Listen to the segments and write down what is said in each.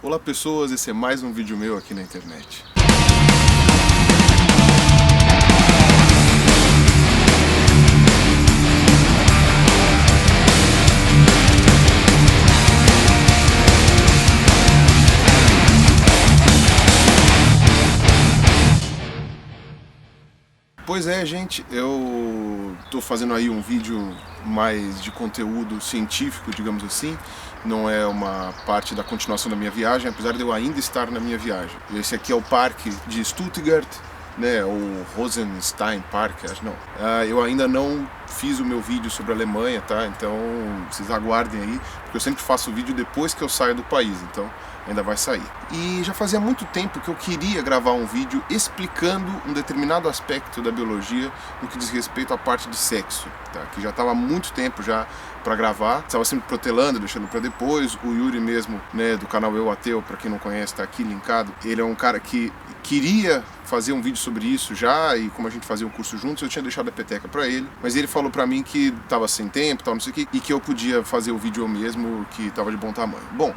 Olá pessoas, esse é mais um vídeo meu aqui na internet. Pois é, gente, eu tô fazendo aí um vídeo mais de conteúdo científico, digamos assim. Não é uma parte da continuação da minha viagem, apesar de eu ainda estar na minha viagem. Esse aqui é o parque de Stuttgart, né, o Rosenstein Park, acho não. Eu ainda não fiz o meu vídeo sobre a Alemanha, tá? Então vocês aguardem aí, porque eu sempre faço o vídeo depois que eu saio do país, então ainda vai sair. E já fazia muito tempo que eu queria gravar um vídeo explicando um determinado aspecto da biologia no que diz respeito à parte de sexo, tá? Que já estava há muito tempo já para gravar, estava sempre protelando, deixando para depois. O Yuri mesmo, né, do canal Eu Ateu, para quem não conhece, está aqui linkado. Ele é um cara que queria fazer um vídeo sobre isso já, e como a gente fazia um curso juntos, eu tinha deixado a peteca para ele, mas ele falou para mim que estava sem tempo, tal, não sei o que, e que eu podia fazer o vídeo eu mesmo, que estava de bom tamanho. Bom,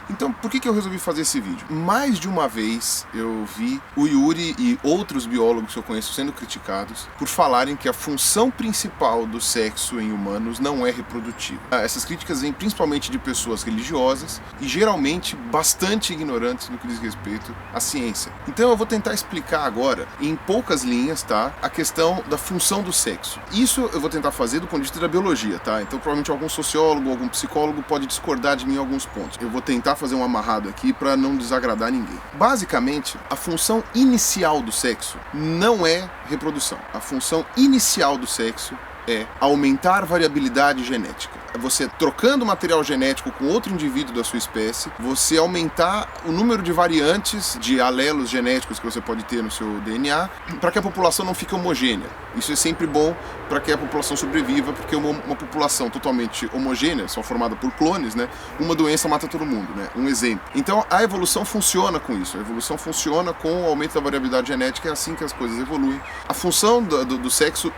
então por que eu resolvi fazer esse vídeo? Mais de uma vez eu vi o Yuri e outros biólogos que eu conheço sendo criticados por falarem que a função principal do sexo em humanos não é reprodutiva. Essas críticas vêm principalmente de pessoas religiosas e geralmente bastante ignorantes no que diz respeito à ciência. Então eu vou tentar explicar agora, em poucas linhas, tá, a questão da função do sexo. Isso eu vou tentar fazer do ponto de vista da biologia, tá? Então provavelmente algum sociólogo, algum psicólogo pode discordar de mim em alguns pontos. Eu vou tentar fazer um amarrado aqui para não desagradar ninguém. Basicamente, a função inicial do sexo não é reprodução. A função inicial do sexo é aumentar variabilidade genética. É você trocando material genético com outro indivíduo da sua espécie, você aumentar o número de variantes de alelos genéticos que você pode ter no seu DNA, para que a população não fique homogênea. Isso é sempre bom para que a população sobreviva, porque uma população totalmente homogênea, só formada por clones, né? Uma doença mata todo mundo, né? Um exemplo. Então a evolução funciona com isso. A evolução funciona com o aumento da variabilidade genética, é assim que as coisas evoluem. A função do sexo,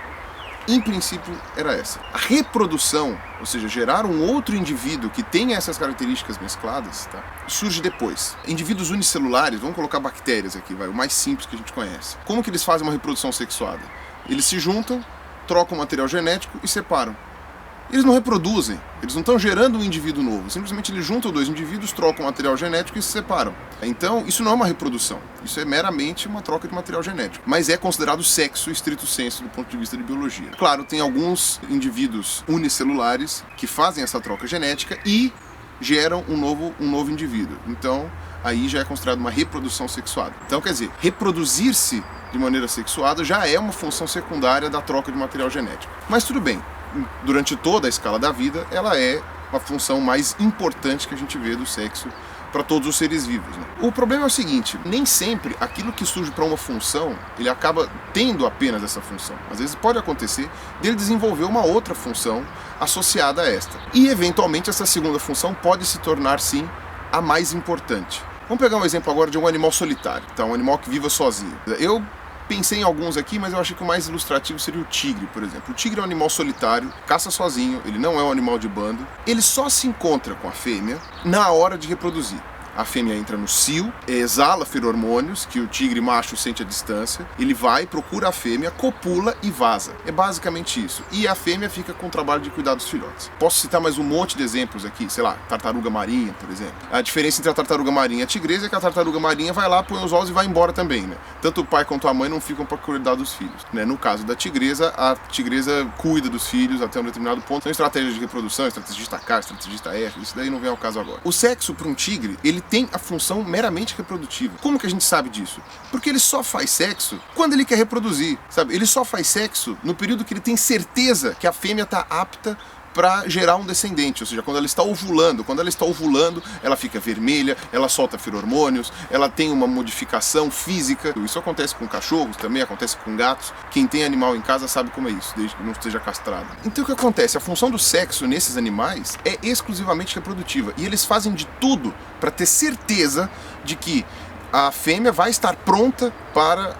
em princípio, era essa. A reprodução, ou seja, gerar um outro indivíduo que tenha essas características mescladas, tá, surge depois. Indivíduos unicelulares, vamos colocar bactérias aqui, vai, o mais simples que a gente conhece. Como que eles fazem uma reprodução sexuada? Eles se juntam, trocam material genético e separam. Eles não reproduzem, eles não estão gerando um indivíduo novo, simplesmente eles juntam dois indivíduos, trocam material genético e se separam. Então, isso não é uma reprodução, isso é meramente uma troca de material genético, mas é considerado sexo estrito sensu do ponto de vista de biologia. Claro, tem alguns indivíduos unicelulares que fazem essa troca genética e geram um novo indivíduo. Então, aí já é considerado uma reprodução sexuada. Então, quer dizer, reproduzir-se de maneira sexuada já é uma função secundária da troca de material genético. Mas tudo bem. Durante toda a escala da vida, ela é a função mais importante que a gente vê do sexo para todos os seres vivos, né? O problema é o seguinte, nem sempre aquilo que surge para uma função, ele acaba tendo apenas essa função. Às vezes pode acontecer dele desenvolver uma outra função associada a esta. E eventualmente essa segunda função pode se tornar, sim, a mais importante. Vamos pegar um exemplo agora de um animal solitário, tá? Um animal que viva sozinho. Eu pensei em alguns aqui, mas eu achei que o mais ilustrativo seria o tigre, por exemplo. O tigre é um animal solitário, caça sozinho, ele não é um animal de bando. Ele só se encontra com a fêmea na hora de reproduzir. A fêmea entra no cio, exala feromônios que o tigre macho sente à distância, ele vai, procura a fêmea, copula e vaza. É basicamente isso. E a fêmea fica com o trabalho de cuidar dos filhotes. Posso citar mais um monte de exemplos aqui, sei lá, tartaruga marinha, por exemplo. A diferença entre a tartaruga marinha e a tigresa é que a tartaruga marinha vai lá, põe os ovos e vai embora também, né? Tanto o pai quanto a mãe não ficam para cuidar dos filhos, né? No caso da tigresa, a tigresa cuida dos filhos até um determinado ponto. São estratégias de reprodução, estrategista K, estrategista F, isso daí não vem ao caso agora. O sexo para um tigre, ele tem a função meramente reprodutiva. Como que a gente sabe disso? Porque ele só faz sexo quando ele quer reproduzir, sabe? Ele só faz sexo no período que ele tem certeza que a fêmea está apta para gerar um descendente, ou seja, quando ela está ovulando. Quando ela está ovulando, ela fica vermelha, ela solta feromônios, ela tem uma modificação física. Isso acontece com cachorros, também acontece com gatos. Quem tem animal em casa sabe como é isso, desde que não esteja castrado. Então o que acontece? A função do sexo nesses animais é exclusivamente reprodutiva, e eles fazem de tudo para ter certeza de que a fêmea vai estar pronta para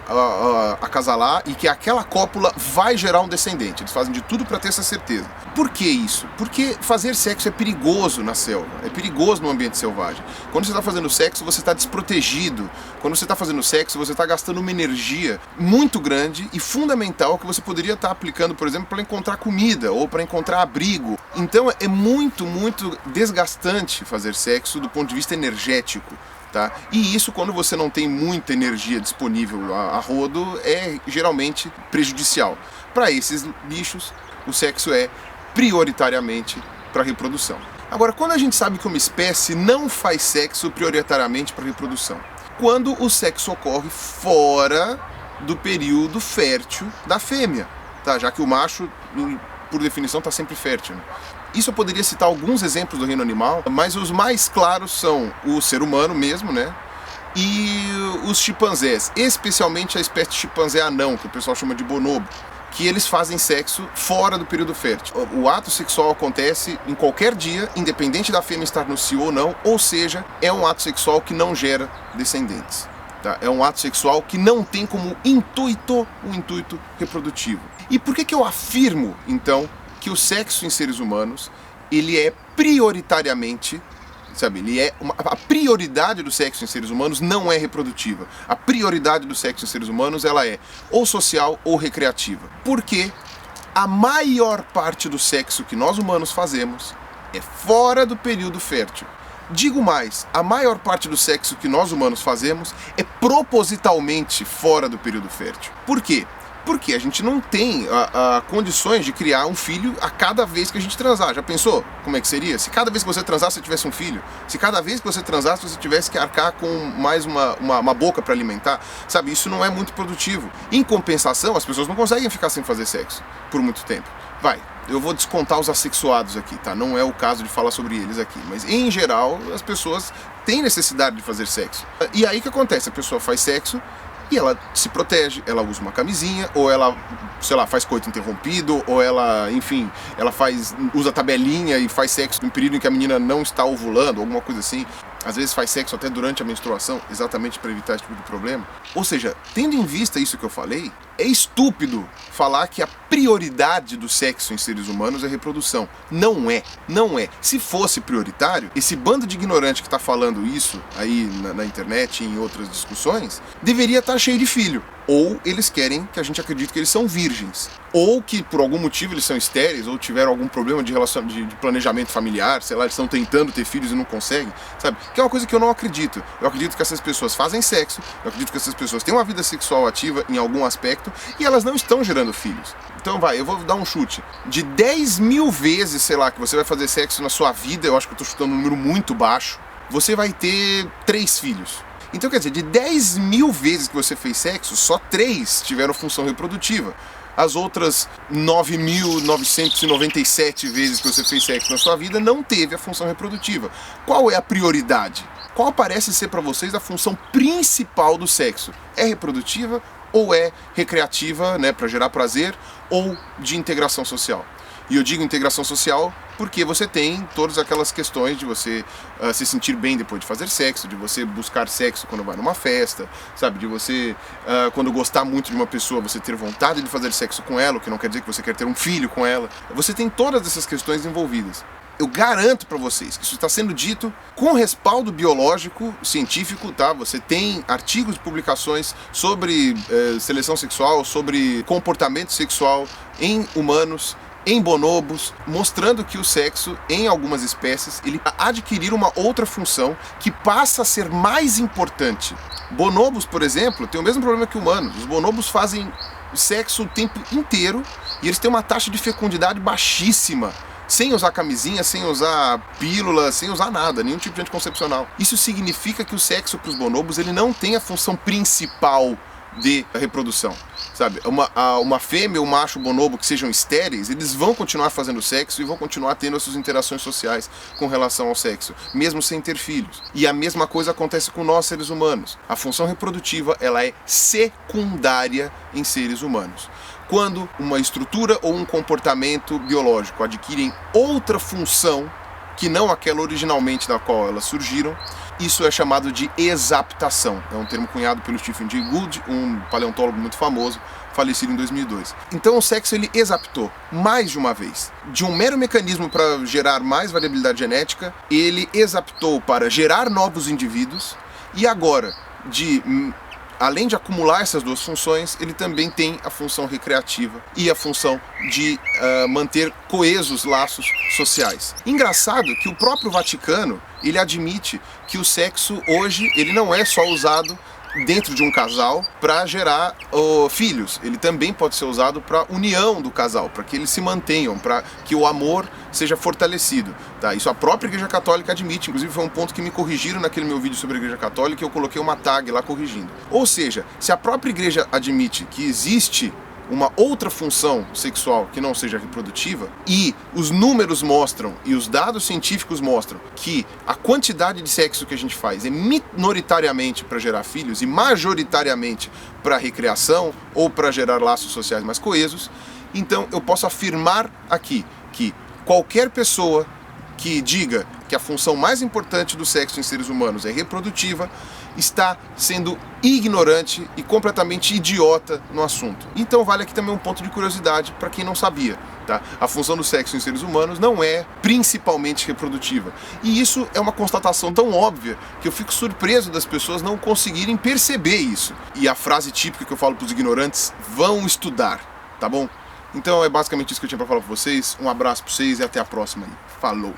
acasalar e que aquela cópula vai gerar um descendente. Eles fazem de tudo para ter essa certeza. Por que isso? Porque fazer sexo é perigoso na selva, é perigoso no ambiente selvagem. Quando você está fazendo sexo, você está desprotegido. Quando você está fazendo sexo, você está gastando uma energia muito grande e fundamental que você poderia estar aplicando, por exemplo, para encontrar comida ou para encontrar abrigo. Então é muito, muito desgastante fazer sexo do ponto de vista energético. Tá? E isso, quando você não tem muita energia disponível a rodo, é geralmente prejudicial. Para esses bichos, o sexo é prioritariamente para reprodução. Agora, quando a gente sabe que uma espécie não faz sexo prioritariamente para reprodução? Quando o sexo ocorre fora do período fértil da fêmea, tá? Já que o macho, por definição, está sempre fértil, né? Isso eu poderia citar alguns exemplos do reino animal, mas os mais claros são o ser humano mesmo, né? E os chimpanzés, especialmente a espécie de chimpanzé anão, que o pessoal chama de bonobo, que eles fazem sexo fora do período fértil. O ato sexual acontece em qualquer dia, independente da fêmea estar no cio ou não, ou seja, é um ato sexual que não gera descendentes. Tá? É um ato sexual que não tem como intuito um intuito reprodutivo. E por que eu afirmo, então, que o sexo em seres humanos, ele é prioritariamente, sabe, a prioridade do sexo em seres humanos não é reprodutiva. A prioridade do sexo em seres humanos, ela é ou social ou recreativa. Porque a maior parte do sexo que nós humanos fazemos é fora do período fértil. Digo mais, a maior parte do sexo que nós humanos fazemos é propositalmente fora do período fértil. Por quê? Porque a gente não tem condições de criar um filho a cada vez que a gente transar. Já pensou como é que seria? Se cada vez que você transasse você tivesse um filho? Se cada vez que você transasse você tivesse que arcar com mais uma boca para alimentar? Sabe, isso não é muito produtivo. Em compensação, as pessoas não conseguem ficar sem fazer sexo por muito tempo. Eu vou descontar os assexuados aqui, tá? Não é o caso de falar sobre eles aqui. Mas, em geral, as pessoas têm necessidade de fazer sexo. E aí o que acontece? A pessoa faz sexo e ela se protege, ela usa uma camisinha, ou ela, sei lá, faz coito interrompido, ou ela, enfim, ela usa tabelinha e faz sexo no período em que a menina não está ovulando, alguma coisa assim. Às vezes faz sexo até durante a menstruação, exatamente para evitar esse tipo de problema. Ou seja, tendo em vista isso que eu falei, é estúpido falar que a prioridade do sexo em seres humanos é reprodução. Não é, não é. Se fosse prioritário, esse bando de ignorante que está falando isso aí na internet e em outras discussões, deveria estar cheio de filho. Ou eles querem que a gente acredite que eles são virgens. Ou que por algum motivo eles são estéreis, ou tiveram algum problema de planejamento familiar, sei lá, eles estão tentando ter filhos e não conseguem, sabe? Que é uma coisa que eu não acredito. Eu acredito que essas pessoas fazem sexo, eu acredito que essas pessoas têm uma vida sexual ativa em algum aspecto e elas não estão gerando filhos. Então eu vou dar um chute. De 10 mil vezes, sei lá, que você vai fazer sexo na sua vida, eu acho que eu estou chutando um número muito baixo, você vai ter 3 filhos. Então, quer dizer, de 10 mil vezes que você fez sexo, só 3 tiveram função reprodutiva. As outras 9.997 vezes que você fez sexo na sua vida não teve a função reprodutiva. Qual é a prioridade? Qual parece ser para vocês a função principal do sexo? É reprodutiva ou é recreativa, né, para gerar prazer, ou de integração social? E eu digo integração social porque você tem todas aquelas questões de você se sentir bem depois de fazer sexo, de você buscar sexo quando vai numa festa, sabe? De você, quando gostar muito de uma pessoa, você ter vontade de fazer sexo com ela, o que não quer dizer que você quer ter um filho com ela. Você tem todas essas questões envolvidas. Eu garanto para vocês que isso está sendo dito com respaldo biológico, científico, tá? Você tem artigos e publicações sobre seleção sexual, sobre comportamento sexual em humanos, em bonobos, mostrando que o sexo, em algumas espécies, ele adquirir uma outra função que passa a ser mais importante. Bonobos, por exemplo, têm o mesmo problema que humanos. Os bonobos fazem sexo o tempo inteiro e eles têm uma taxa de fecundidade baixíssima, sem usar camisinha, sem usar pílula, sem usar nada, nenhum tipo de anticoncepcional. Isso significa que o sexo para os bonobos ele não tem a função principal de reprodução, sabe? Uma fêmea ou um macho bonobo que sejam estéreis, eles vão continuar fazendo sexo e vão continuar tendo as suas interações sociais com relação ao sexo, mesmo sem ter filhos. E a mesma coisa acontece com nós, seres humanos. A função reprodutiva, ela é secundária em seres humanos. Quando uma estrutura ou um comportamento biológico adquirem outra função que não aquela originalmente da qual elas surgiram, isso é chamado de exaptação. É um termo cunhado pelo Stephen Jay Gould, um paleontólogo muito famoso, falecido em 2002. Então o sexo ele exaptou mais de uma vez. De um mero mecanismo para gerar mais variabilidade genética, ele exaptou para gerar novos indivíduos e agora, além de acumular essas duas funções, ele também tem a função recreativa e a função de manter coesos laços sociais. Engraçado que o próprio Vaticano, ele admite que o sexo hoje ele não é só usado dentro de um casal para gerar filhos, ele também pode ser usado para união do casal, para que eles se mantenham, para que o amor seja fortalecido. Tá? Isso a própria Igreja Católica admite, inclusive foi um ponto que me corrigiram naquele meu vídeo sobre a Igreja Católica e eu coloquei uma tag lá corrigindo. Ou seja, se a própria Igreja admite que existe uma outra função sexual que não seja reprodutiva, e os números mostram, e os dados científicos mostram, que a quantidade de sexo que a gente faz é minoritariamente para gerar filhos e majoritariamente para recreação ou para gerar laços sociais mais coesos, então eu posso afirmar aqui que qualquer pessoa que diga que a função mais importante do sexo em seres humanos é reprodutiva, está sendo ignorante e completamente idiota no assunto. Então vale aqui também um ponto de curiosidade para quem não sabia. Tá? A função do sexo em seres humanos não é principalmente reprodutiva. E isso é uma constatação tão óbvia que eu fico surpreso das pessoas não conseguirem perceber isso. E a frase típica que eu falo para os ignorantes, vão estudar, tá bom? Então é basicamente isso que eu tinha para falar para vocês. Um abraço para vocês e até a próxima. Falou!